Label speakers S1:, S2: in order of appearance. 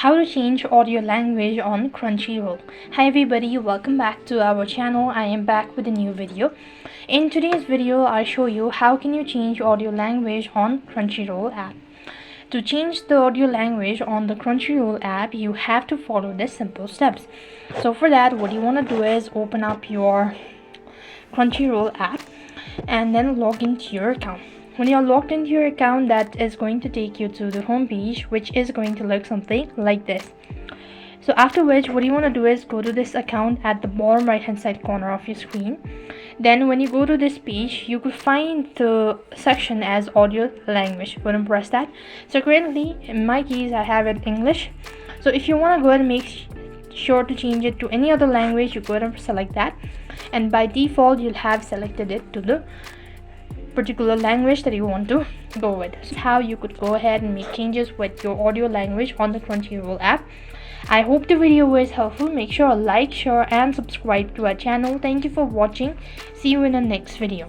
S1: how to change audio language on Crunchyroll. Hi everybody, welcome back to our channel. I am back with a new video. In today's video, I'll show you how can you change audio language on Crunchyroll app. To change the audio language on the Crunchyroll app, you have to follow the simple steps. So for that, what you want to do is open up your Crunchyroll app and then log into your account. When you're logged into your account, that is going to take you to the home page, which is going to look something like this. So after which, what you want to do is go to this account at the bottom right hand side corner of your screen. Then when you go to this page, you could find the section as audio language. Go and press that. So currently in my case, I have it English. So if you want to go ahead and make sure to change it to any other language, you go ahead and select that, and by default you'll have selected it to the particular language that you want to go with. So how you could go ahead and make changes with your audio language on the Crunchyroll app. I hope the video was helpful. Make sure to like, share and subscribe to our channel. Thank you for watching. See you in the next video.